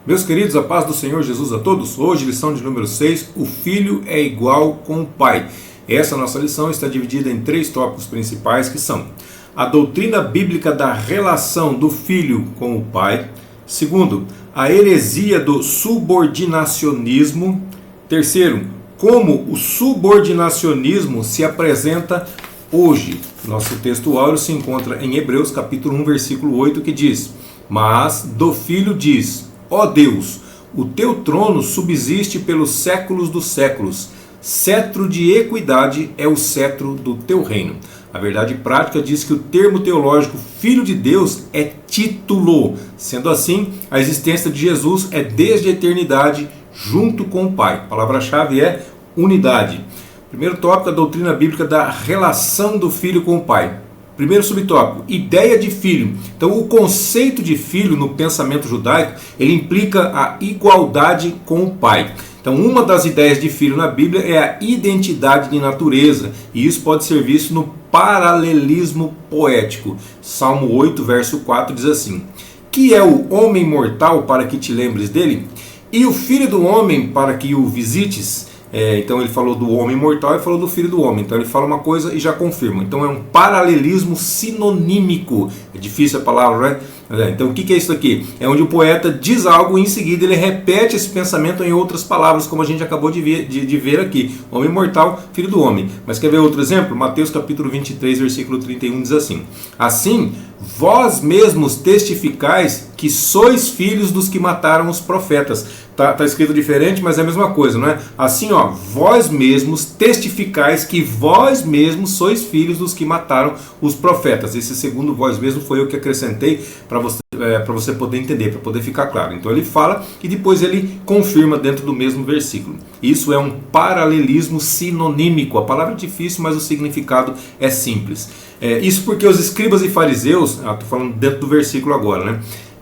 Meus queridos, a paz do Senhor Jesus a todos. Hoje, lição de número 6, o Filho é igual com o Pai. Essa nossa lição está dividida em 3 tópicos principais, que são a doutrina bíblica da relação do Filho com o Pai. Segundo, a heresia do subordinacionismo. Terceiro, como o subordinacionismo se apresenta hoje. Nosso texto áureo se encontra em Hebreus capítulo 1, versículo 8, que diz: mas do Filho diz: ó Deus, o teu trono subsiste pelos séculos dos séculos, cetro de equidade é o cetro do teu reino. A verdade prática diz que o termo teológico Filho de Deus é título. Sendo assim, a existência de Jesus é desde a eternidade junto com o Pai. A palavra-chave é unidade. Primeiro tópico, a doutrina bíblica da relação do Filho com o Pai. Primeiro subtópico, ideia de filho. Então, o conceito de filho no pensamento judaico, ele implica a igualdade com o pai. Então, uma das ideias de filho na Bíblia é a identidade de natureza, e isso pode ser visto no paralelismo poético. Salmo 8, verso 4 diz assim: que é o homem mortal para que te lembres dele? E o filho do homem para que o visites? Então ele falou do homem mortal e falou do filho do homem. Então ele fala uma coisa e já confirma. Então é um paralelismo sinonímico. É difícil a palavra, né? Então o que é isso aqui? É onde o poeta diz algo e em seguida ele repete esse pensamento em outras palavras, como a gente acabou de ver aqui. Homem mortal, filho do homem. Mas quer ver outro exemplo? Mateus capítulo 23, versículo 31 diz assim: assim, vós mesmos testificais que sois filhos dos que mataram os profetas. Está escrito diferente, mas é a mesma coisa, não é? Assim, ó, vós mesmos testificais que vós mesmos sois filhos dos que mataram os profetas. Esse segundo vós mesmo foi eu que acrescentei para você poder entender, para poder ficar claro. Então ele fala e depois ele confirma dentro do mesmo versículo. Isso é um paralelismo sinonímico. A palavra é difícil, mas o significado é simples. Isso porque os escribas e fariseus, estou falando dentro do versículo agora, né?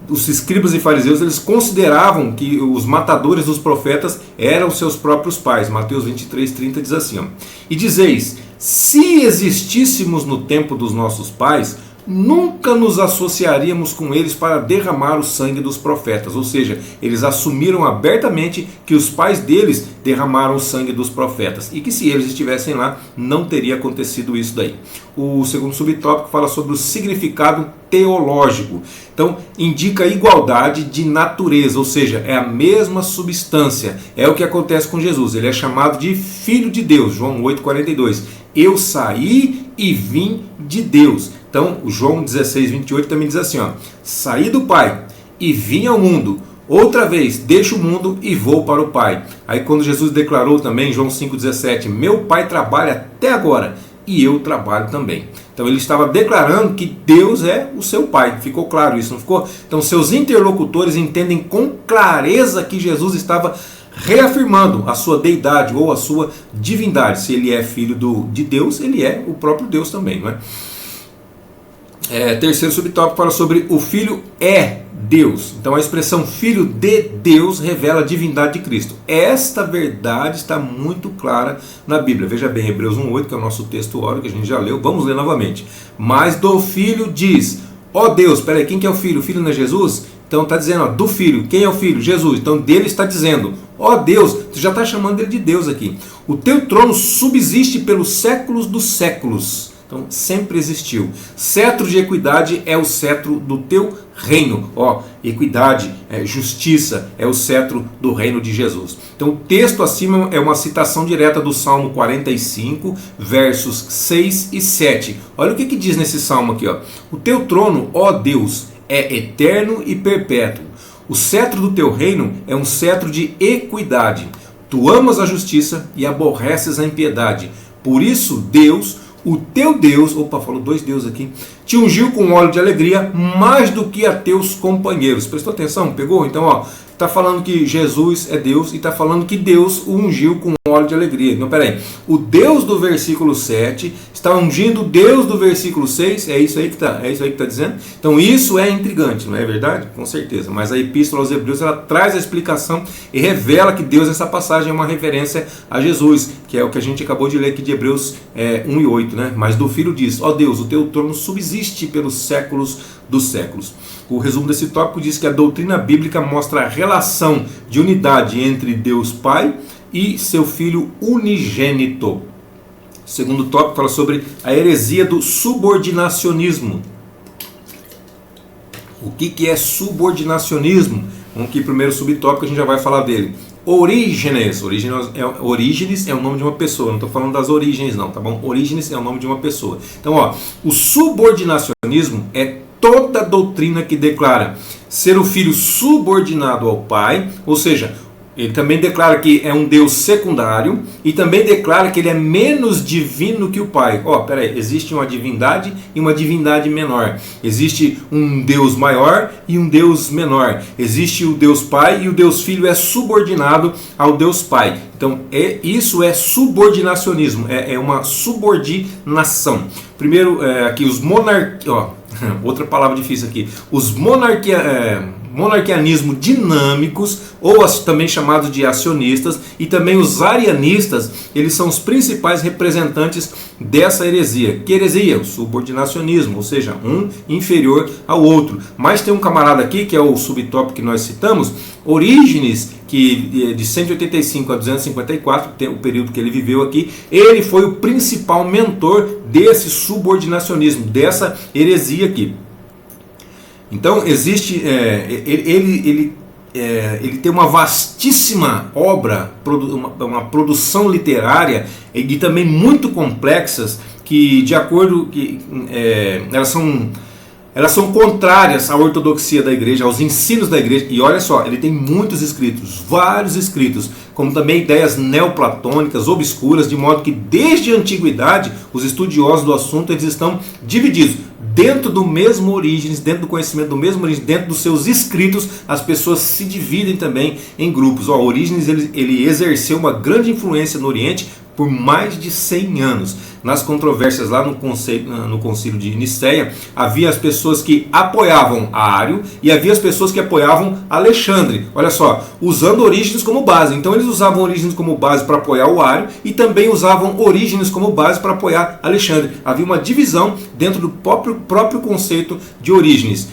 Os escribas e fariseus, eles consideravam que os matadores dos profetas eram seus próprios pais. Mateus 23, 30 diz assim: ó, e dizeis, se existíssemos no tempo dos nossos pais, nunca nos associaríamos com eles para derramar o sangue dos profetas. Ou seja, eles assumiram abertamente que os pais deles derramaram o sangue dos profetas e que se eles estivessem lá, não teria acontecido isso daí. O segundo subtópico fala sobre o significado teológico. Então, indica a igualdade de natureza, ou seja, é a mesma substância. É o que acontece com Jesus. Ele é chamado de Filho de Deus, João 8,42. Eu saí e vim de Deus. Então, o João 16, 28 também diz assim, ó, saí do Pai e vim ao mundo. Outra vez, deixo o mundo e vou para o Pai. Aí quando Jesus declarou também, João 5,17, meu Pai trabalha até agora e eu trabalho também. Então ele estava declarando que Deus é o seu Pai. Ficou claro isso, não ficou? Então seus interlocutores entendem com clareza que Jesus estava reafirmando a sua deidade ou a sua divindade. Se ele é filho de Deus, ele é o próprio Deus também, não é? Terceiro subtópico fala sobre o Filho é Deus. Então a expressão Filho de Deus revela a divindade de Cristo. Esta verdade está muito clara na Bíblia. Veja bem, Hebreus 1,8, que é o nosso texto áureo que a gente já leu. Vamos ler novamente. Mas do Filho diz, ó Deus, peraí, quem que é o Filho? O Filho não é Jesus? Então está dizendo, ó, do Filho, quem é o Filho? Jesus. Então dele está dizendo, ó Deus, você já está chamando ele de Deus aqui. O teu trono subsiste pelos séculos dos séculos. Então sempre existiu. Cetro de equidade é o cetro do teu reino. Ó, equidade, justiça é o cetro do reino de Jesus. Então o texto acima é uma citação direta do Salmo 45, versos 6 e 7. Olha o que diz nesse salmo aqui, ó. O teu trono, ó Deus, é eterno e perpétuo. O cetro do teu reino é um cetro de equidade. Tu amas a justiça e aborreces a impiedade. Por isso, Deus, o teu Deus, opa, falou 2 deuses aqui, te ungiu com óleo de alegria mais do que a teus companheiros. Prestou atenção? Pegou? Então, ó, está falando que Jesus é Deus e está falando que Deus o ungiu com óleo de alegria. Então, peraí, o Deus do versículo 7 está ungindo o Deus do versículo 6, é isso aí que está dizendo? Então isso é intrigante, não é verdade? Com certeza, mas a Epístola aos Hebreus, ela traz a explicação e revela que Deus, nessa passagem, é uma referência a Jesus, que é o que a gente acabou de ler aqui de Hebreus 1 e 8, né? Mas do Filho diz: ó Deus, o teu trono subsiste pelos séculos dos séculos. O resumo desse tópico diz que a doutrina bíblica mostra a relação de unidade entre Deus Pai e seu Filho unigênito. O segundo tópico fala sobre a heresia do subordinacionismo. O que é subordinacionismo? Vamos aqui, primeiro subtópico, a gente já vai falar dele. Orígenes é o nome de uma pessoa, não estou falando das origens não, tá bom? Orígenes é o nome de uma pessoa. Então, ó, o subordinacionismo é toda doutrina que declara ser o filho subordinado ao pai, ou seja, ele também declara que é um Deus secundário e também declara que ele é menos divino que o Pai. Peraí, existe uma divindade e uma divindade menor. Existe um Deus maior e um Deus menor. Existe o Deus Pai e o Deus Filho é subordinado ao Deus Pai. Então, isso é subordinacionismo, é uma subordinação. Primeiro, aqui os outra palavra difícil aqui. Os monarquianismo dinâmicos, ou também chamados de acionistas, e também os arianistas, eles são os principais representantes dessa heresia. Que heresia? O subordinacionismo, ou seja, um inferior ao outro. Mas tem um camarada aqui, que é o subtópico que nós citamos, Orígenes, que de 185 a 254, o período que ele viveu aqui, ele foi o principal mentor desse subordinacionismo, dessa heresia aqui. Então existe, ele tem uma vastíssima obra, uma produção literária e também muito complexas, que de acordo que elas são contrárias à ortodoxia da igreja, aos ensinos da igreja. E olha só, ele tem muitos escritos, vários escritos, como também ideias neoplatônicas, obscuras, de modo que desde a antiguidade os estudiosos do assunto eles estão divididos. Dentro do mesmo Orígenes, dentro do conhecimento do mesmo Orígenes, dentro dos seus escritos, as pessoas se dividem também em grupos. Orígenes ele exerceu uma grande influência no Oriente por mais de 100 anos. Nas controvérsias lá no concílio de Nicéia, havia as pessoas que apoiavam Ário e havia as pessoas que apoiavam Alexandre. Olha só, usando Orígenes como base. Então eles usavam Orígenes como base para apoiar o Ário e também usavam Orígenes como base para apoiar Alexandre. Havia uma divisão dentro do próprio conceito de Orígenes.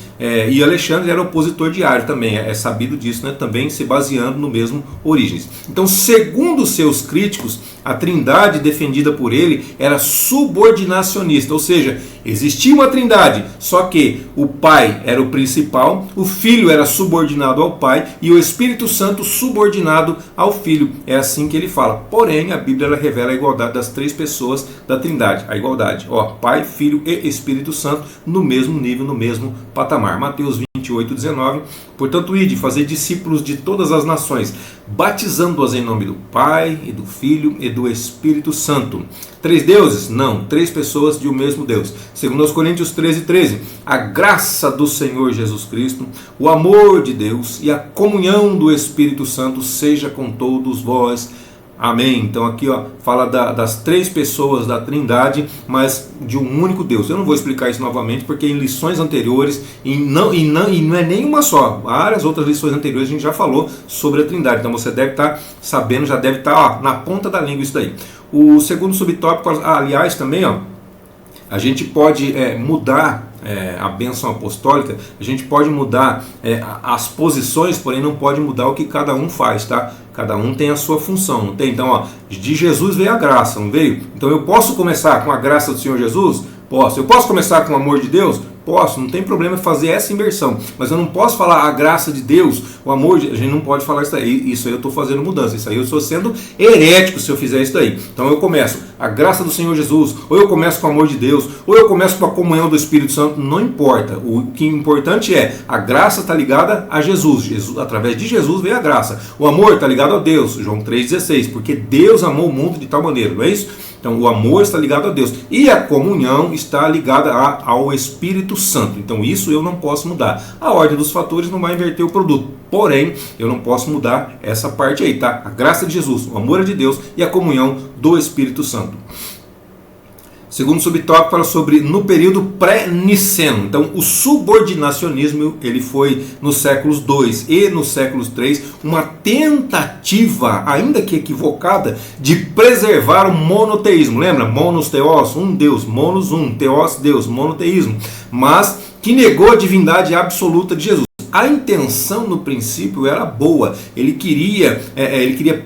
E Alexandre era opositor de Ário também, é sabido disso, né? Também se baseando no mesmo Orígenes. Então, segundo seus críticos, a trindade defendida por ele era subordinacionista, ou seja, existia uma trindade, só que o Pai era o principal, o Filho era subordinado ao Pai e o Espírito Santo subordinado ao Filho. É assim que ele fala. Porém, a Bíblia ela revela a igualdade das três pessoas da trindade, a igualdade, Pai, Filho e Espírito Santo no mesmo nível, no mesmo patamar. Mateus 28:19, portanto, ide, fazer discípulos de todas as nações, batizando-as em nome do Pai, e do Filho e do Espírito Santo. Três deuses? Não, três pessoas de um mesmo Deus. Segundo aos Coríntios 13:13, a graça do Senhor Jesus Cristo, o amor de Deus e a comunhão do Espírito Santo seja com todos vós. Amém. Então aqui fala das três pessoas da Trindade, mas de um único Deus. Eu não vou explicar isso novamente, porque em lições anteriores, e não é nenhuma só, várias outras lições anteriores a gente já falou sobre a Trindade. Então você deve estar sabendo, já deve estar na ponta da língua isso daí. O segundo subtópico, aliás, também a gente pode mudar a bênção apostólica, a gente pode mudar as posições, porém não pode mudar o que cada um faz, tá? Cada um tem a sua função, não tem? Então, de Jesus veio a graça, não veio? Então eu posso começar com a graça do Senhor Jesus? Posso. Eu posso começar com o amor de Deus? Posso, não tem problema fazer essa inversão, mas eu não posso falar a graça de Deus, o amor de... A gente não pode falar isso aí, isso aí eu estou fazendo mudança, isso aí eu estou sendo herético se eu fizer isso aí. Então eu começo a graça do Senhor Jesus, ou eu começo com o amor de Deus, ou eu começo com a comunhão do Espírito Santo, não importa. O que é importante é, a graça está ligada a Jesus, através de Jesus veio a graça. O amor está ligado a Deus, João 3,16, porque Deus amou o mundo de tal maneira, não é isso? Então o amor está ligado a Deus e a comunhão está ligada ao Espírito Santo. Então isso eu não posso mudar. A ordem dos fatores não vai inverter o produto, porém eu não posso mudar essa parte aí, tá? A graça de Jesus, o amor de Deus e a comunhão do Espírito Santo. Segundo subtópico fala sobre no período pré-niceno. Então o subordinacionismo ele foi nos séculos II e nos séculos III uma tentativa, ainda que equivocada, de preservar o monoteísmo. Lembra? Monos theos, um Deus, monos um, theos Deus, monoteísmo. Mas que negou a divindade absoluta de Jesus. A intenção no princípio era boa, ele queria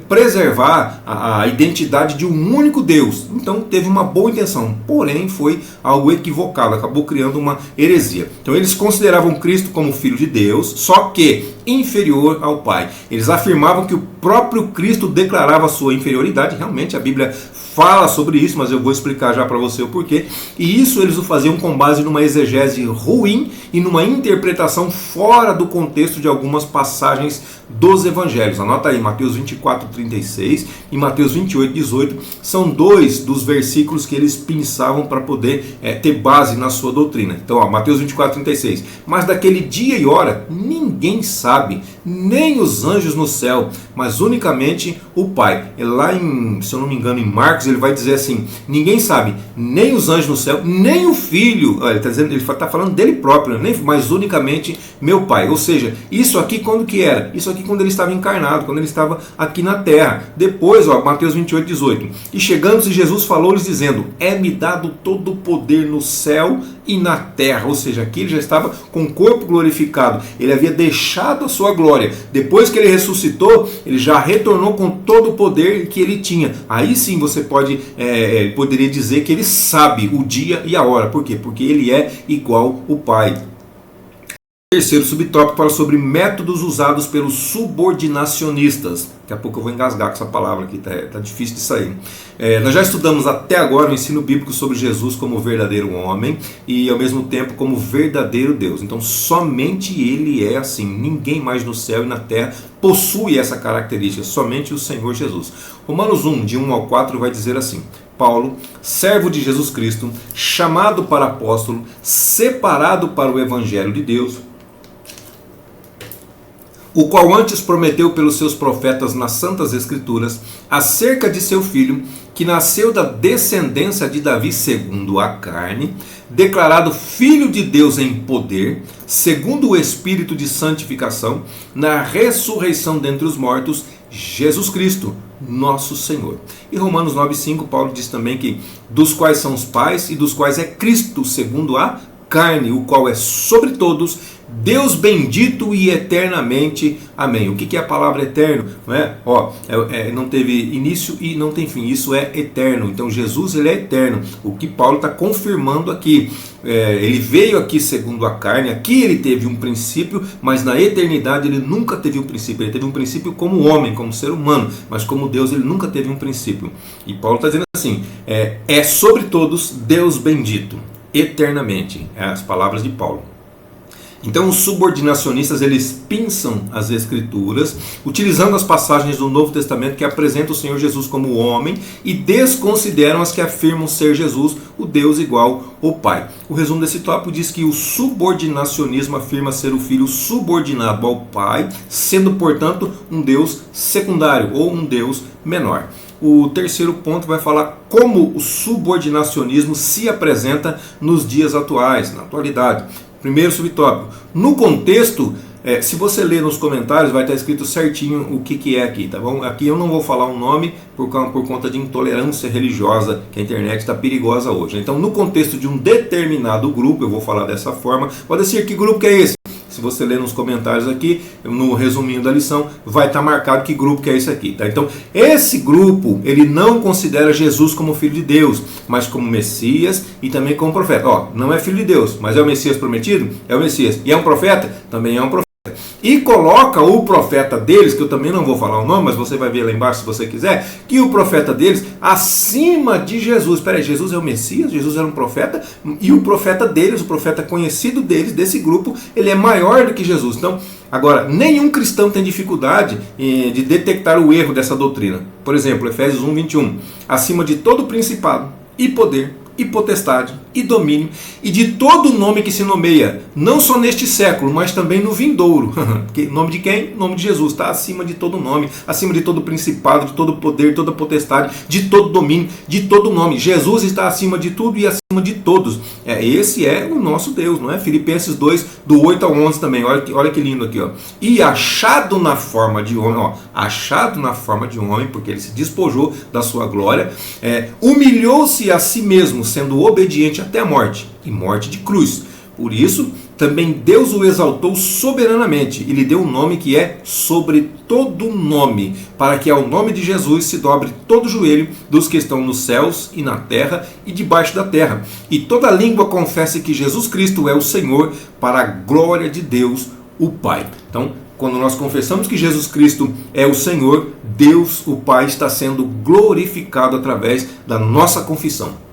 preservar a identidade de um único Deus, então teve uma boa intenção, porém foi algo equivocado, acabou criando uma heresia. Então eles consideravam Cristo como filho de Deus, só que inferior ao Pai. Eles afirmavam que o próprio Cristo declarava sua inferioridade, realmente a Bíblia fala sobre isso, mas eu vou explicar já para você o porquê. E isso eles o faziam com base numa exegese ruim e numa interpretação fora do contexto de algumas passagens dos evangelhos. Anota aí, Mateus 24:36 e Mateus 28:18 são dois dos versículos que eles pensavam para poder ter base na sua doutrina. Então, ó, Mateus 24:36. Mas daquele dia e hora ninguém sabe, nem os anjos no céu, mas unicamente o Pai. E lá em, se eu não me engano, em Marcos, ele vai dizer assim: ninguém sabe, nem os anjos no céu, nem o Filho. Ele está falando dele próprio, mas unicamente meu Pai. Ou seja, isso aqui quando que era? Isso aqui quando ele estava encarnado, quando ele estava aqui na terra. Depois, ó, Mateus 28:18. E chegando-se Jesus falou-lhes dizendo: é-me dado todo o poder no céu e na terra. Ou seja, aqui ele já estava com o corpo glorificado. Ele havia deixado a sua glória. Depois que ele ressuscitou, ele já retornou com todo o poder que ele tinha. Aí sim você poderia dizer que ele sabe o dia e a hora. Por quê? Porque ele é igual o Pai. Terceiro subtópico fala sobre métodos usados pelos subordinacionistas. Daqui a pouco eu vou engasgar com essa palavra aqui, tá difícil de sair. Nós já estudamos até agora o ensino bíblico sobre Jesus como verdadeiro homem e ao mesmo tempo como verdadeiro Deus. Então somente ele é assim, ninguém mais no céu e na terra possui essa característica, somente o Senhor Jesus. Romanos 1, de 1 ao 4 vai dizer assim: Paulo, servo de Jesus Cristo, chamado para apóstolo, separado para o evangelho de Deus, o qual antes prometeu pelos seus profetas nas santas escrituras, acerca de seu filho, que nasceu da descendência de Davi segundo a carne, declarado filho de Deus em poder, segundo o Espírito de santificação, na ressurreição dentre os mortos, Jesus Cristo, nosso Senhor. E Romanos 9,5, Paulo diz também que dos quais são os pais e dos quais é Cristo, segundo a carne, o qual é sobre todos, Deus bendito e eternamente. Amém. O que é a palavra eterno? Não é? Não teve início e não tem fim. Isso é eterno. Então Jesus ele é eterno. O que Paulo está confirmando aqui. Ele veio aqui segundo a carne. Aqui ele teve um princípio, mas na eternidade ele nunca teve um princípio. Ele teve um princípio como homem, como ser humano, mas como Deus ele nunca teve um princípio. E Paulo está dizendo assim: é sobre todos Deus bendito eternamente. As palavras de Paulo. Então os subordinacionistas eles pinçam as escrituras utilizando as passagens do Novo Testamento que apresentam o Senhor Jesus como homem e desconsideram as que afirmam ser Jesus o Deus igual ao Pai. O resumo desse tópico diz que o subordinacionismo afirma ser o Filho subordinado ao Pai, sendo portanto um Deus secundário ou um Deus menor. O terceiro ponto vai falar como o subordinacionismo se apresenta nos dias atuais, na atualidade. Primeiro subtópico. No contexto, se você ler nos comentários, vai estar escrito certinho o que é aqui, tá bom? Aqui eu não vou falar um nome por conta de intolerância religiosa, que a internet está perigosa hoje. Então, no contexto de um determinado grupo, eu vou falar dessa forma. Pode ser que grupo que é esse? Se você ler nos comentários aqui, no resuminho da lição, vai estar marcado que grupo que é esse aqui, tá? Então, esse grupo, ele não considera Jesus como filho de Deus, mas como Messias e também como profeta. Não é filho de Deus, mas é o Messias prometido? É o Messias. E é um profeta? Também é um profeta. profeta. E coloca o profeta deles, que eu também não vou falar o nome, mas você vai ver lá embaixo se você quiser, que o profeta deles acima de Jesus. Espera aí, Jesus é o Messias, Jesus era um profeta, e o profeta deles, o profeta conhecido deles, desse grupo, ele é maior do que Jesus. Então, agora, nenhum cristão tem dificuldade de detectar o erro dessa doutrina. Por exemplo, Efésios 1:21, acima de todo principado e poder, e potestade, e domínio, e de todo nome que se nomeia, não só neste século, mas também no vindouro. Nome de quem? Nome de Jesus, está acima de todo nome, acima de todo principado, de todo poder, toda potestade, de todo domínio, de todo nome. Jesus está acima de tudo e acima de todos. Esse é o nosso Deus, não é? Filipenses 2, do 8 ao 11 também, olha que lindo aqui, ó. E achado na forma de homem, ó, achado na forma de homem, porque ele se despojou da sua glória, humilhou-se a si mesmo, sendo obediente até a morte, e morte de cruz. Por isso, também Deus o exaltou soberanamente e lhe deu um nome que é sobre todo nome, para que ao nome de Jesus se dobre todo o joelho dos que estão nos céus e na terra e debaixo da terra, e toda língua confesse que Jesus Cristo é o Senhor, para a glória de Deus, o Pai. Então, quando nós confessamos que Jesus Cristo é o Senhor, Deus, o Pai, está sendo glorificado através da nossa confissão.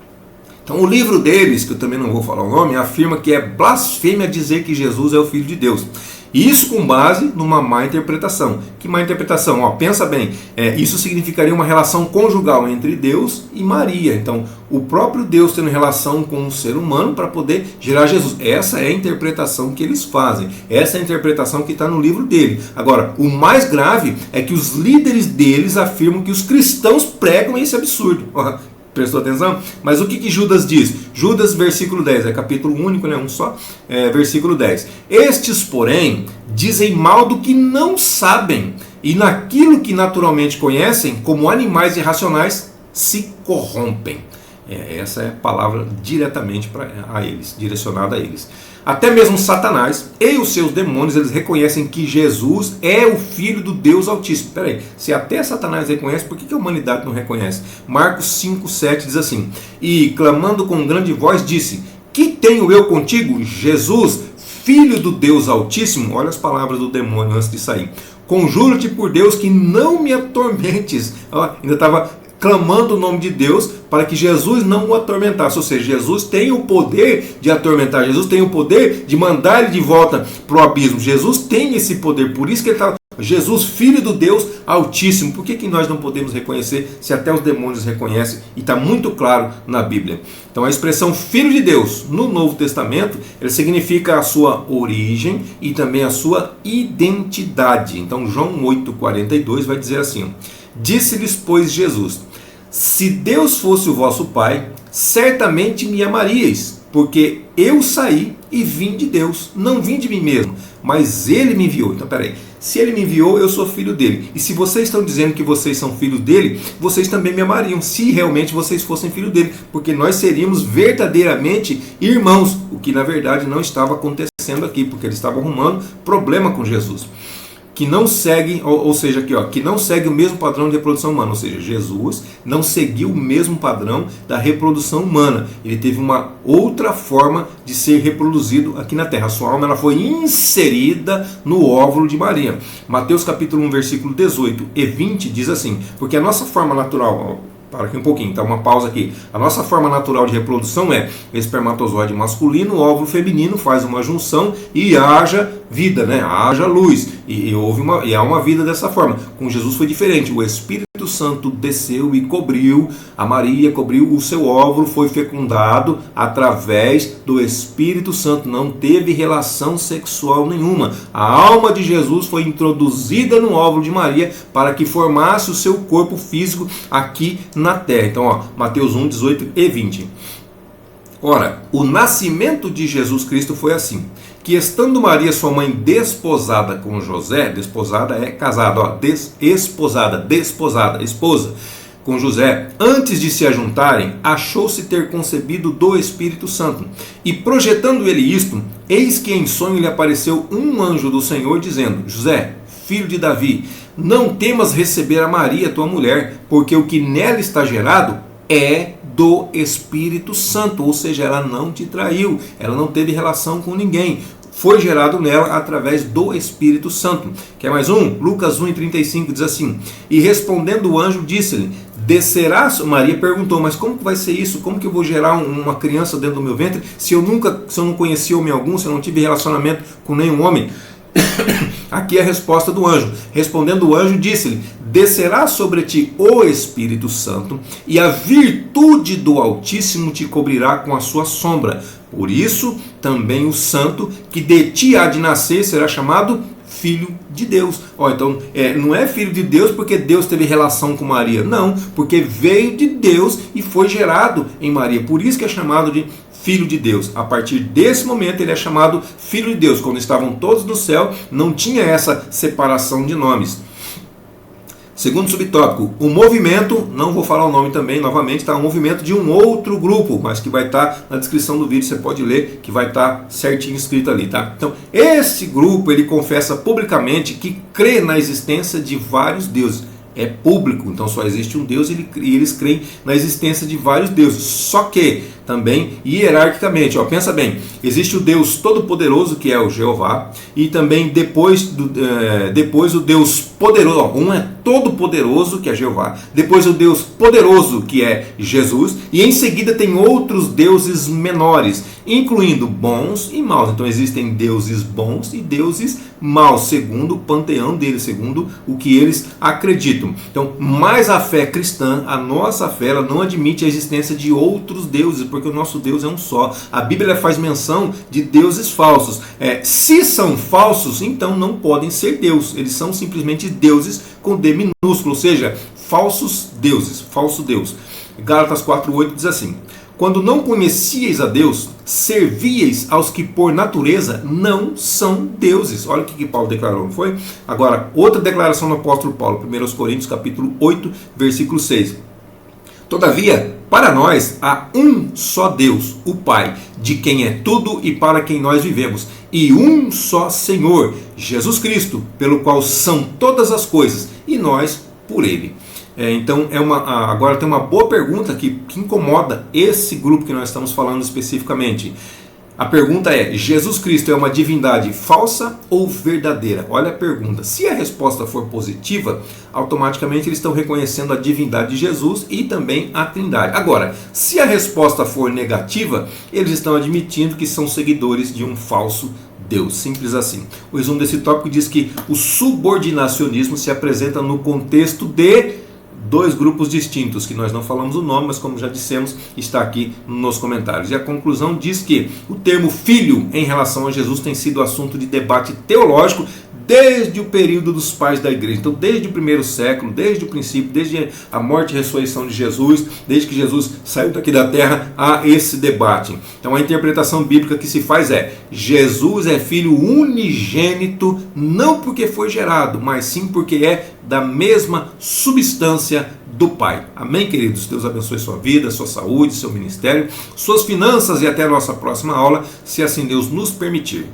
Então o livro deles, que eu também não vou falar o nome, afirma que é blasfêmia dizer que Jesus é o Filho de Deus. Isso com base numa má interpretação. Que má interpretação? Pensa bem, isso significaria uma relação conjugal entre Deus e Maria. Então, o próprio Deus tendo relação com um ser humano para poder gerar Jesus. Essa é a interpretação que eles fazem. Essa é a interpretação que está no livro dele. Agora, o mais grave é que os líderes deles afirmam que os cristãos pregam esse absurdo. Prestou atenção? Mas o que Judas diz? Judas, versículo 10, é capítulo único, né? Um só, versículo 10. Estes, porém, dizem mal do que não sabem, e naquilo que naturalmente conhecem, como animais irracionais, se corrompem. Essa é a palavra diretamente a eles, direcionada a eles. Até mesmo Satanás e os seus demônios, eles reconhecem que Jesus é o Filho do Deus Altíssimo. Espera aí, se até Satanás reconhece, por que a humanidade não reconhece? Marcos 5,7 diz assim: e clamando com grande voz disse: que tenho eu contigo, Jesus, Filho do Deus Altíssimo? Olha as palavras do demônio antes de sair. Conjuro-te por Deus que não me atormentes. Ainda estava clamando o nome de Deus para que Jesus não o atormentasse. Ou seja, Jesus tem o poder de atormentar, Jesus tem o poder de mandar ele de volta para o abismo. Jesus tem esse poder, por isso que ele está... Jesus, Filho do Deus Altíssimo. Por que nós não podemos reconhecer se até os demônios reconhecem? E está muito claro na Bíblia. Então a expressão Filho de Deus no Novo Testamento, ele significa a sua origem e também a sua identidade. Então João 8,42 vai dizer assim: disse-lhes, pois, Jesus: se Deus fosse o vosso Pai, certamente me amaríeis, porque eu saí e vim de Deus, não vim de mim mesmo, mas Ele me enviou. Então, peraí, se Ele me enviou, eu sou filho dele. E se vocês estão dizendo que vocês são filhos dele, vocês também me amariam, se realmente vocês fossem filhos dele, porque nós seríamos verdadeiramente irmãos, o que na verdade não estava acontecendo aqui, porque eles estavam arrumando problema com Jesus. Que não segue, ou seja, aqui, que não segue o mesmo padrão de reprodução humana. Ou seja, Jesus não seguiu o mesmo padrão da reprodução humana. Ele teve uma outra forma de ser reproduzido aqui na Terra. A sua alma ela foi inserida no óvulo de Maria. Mateus capítulo 1, versículo 18 e 20 diz assim: porque a nossa forma natural... Para aqui um pouquinho, tá? Uma pausa aqui. A nossa forma natural de reprodução é espermatozoide masculino, óvulo feminino, faz uma junção e haja vida, né? Haja luz. E há uma vida dessa forma. Com Jesus foi diferente. O Espírito Santo desceu e cobriu a Maria, cobriu o seu óvulo, foi fecundado através do Espírito Santo. Não teve relação sexual nenhuma. A alma de Jesus foi introduzida no óvulo de Maria para que formasse o seu corpo físico aqui na terra. Então, Mateus 1, 18 e 20. Ora, o nascimento de Jesus Cristo foi assim: que estando Maria, sua mãe, desposada com José, desposada é casada, desposada, esposa, com José, antes de se ajuntarem, achou-se ter concebido do Espírito Santo. E projetando ele isto, eis que em sonho lhe apareceu um anjo do Senhor, dizendo: José, filho de Davi, não temas receber a Maria, tua mulher, porque o que nela está gerado é do Espírito Santo. Ou seja, ela não te traiu, ela não teve relação com ninguém. foi gerado nela através do Espírito Santo. Quer mais um? Lucas 1:35 diz assim: e respondendo o anjo, disse-lhe: descerá. Maria perguntou: mas como que vai ser isso? Como que eu vou gerar uma criança dentro do meu ventre se eu não conheci homem algum, se eu não tive relacionamento com nenhum homem? Aqui é a resposta do anjo. Respondendo o anjo, disse-lhe: descerá sobre ti o Espírito Santo, e a virtude do Altíssimo te cobrirá com a sua sombra. Por isso, também o santo que de ti há de nascer será chamado Filho de Deus. Então, não é filho de Deus porque Deus teve relação com Maria. Não, porque veio de Deus e foi gerado em Maria. Por isso que é chamado de Filho de Deus. A partir desse momento ele é chamado Filho de Deus. Quando estavam todos no céu, não tinha essa separação de nomes. Segundo subtópico, o movimento, não vou falar o nome também novamente, tá? O movimento de um outro grupo, mas que vai estar na descrição do vídeo, você pode ler, que vai estar certinho escrito ali, tá? Então, esse grupo, ele confessa publicamente que crê na existência de vários deuses. É público, então só existe um Deus e eles creem na existência de vários deuses. Só que, também, hierarquicamente, pensa bem, existe o Deus Todo-Poderoso, que é o Jeová, e também depois o Deus Poderoso, um é Todo-Poderoso, que é Jeová, depois o Deus Poderoso, que é Jesus, e em seguida tem outros deuses menores, incluindo bons e maus. Então existem deuses bons e deuses maus, segundo o panteão deles, segundo o que eles acreditam. Então, mas a fé cristã, a nossa fé, ela não admite a existência de outros deuses, porque o nosso Deus é um só. A Bíblia faz menção de deuses falsos. Se são falsos, então não podem ser Deus. Eles são simplesmente deuses com D minúsculo, ou seja, falsos deuses, falso Deus. Gálatas 4:8 diz assim: quando não conhecieis a Deus, servíeis aos que por natureza não são deuses. Olha o que Paulo declarou, não foi? Agora, outra declaração do apóstolo Paulo, 1 Coríntios capítulo 8, versículo 6. Todavia, para nós há um só Deus, o Pai, de quem é tudo e para quem nós vivemos, e um só Senhor, Jesus Cristo, pelo qual são todas as coisas, e nós por Ele. Então, agora tem uma boa pergunta que incomoda esse grupo que nós estamos falando especificamente. A pergunta é: Jesus Cristo é uma divindade falsa ou verdadeira? Olha a pergunta. Se a resposta for positiva, automaticamente eles estão reconhecendo a divindade de Jesus e também a Trindade. Agora, se a resposta for negativa, eles estão admitindo que são seguidores de um falso Deus. Simples assim. O resumo desse tópico diz que o subordinacionismo se apresenta no contexto de dois grupos distintos, que nós não falamos o nome, mas como já dissemos, está aqui nos comentários. E a conclusão diz que o termo filho em relação a Jesus tem sido assunto de debate teológico desde o período dos pais da igreja. Então, desde o primeiro século, desde o princípio, desde a morte e ressurreição de Jesus, desde que Jesus saiu daqui da terra, há esse debate. Então, a interpretação bíblica que se faz é: Jesus é filho unigênito, não porque foi gerado, mas sim porque é da mesma substância do Pai. Amém, queridos? Deus abençoe sua vida, sua saúde, seu ministério, suas finanças, e até a nossa próxima aula, se assim Deus nos permitir.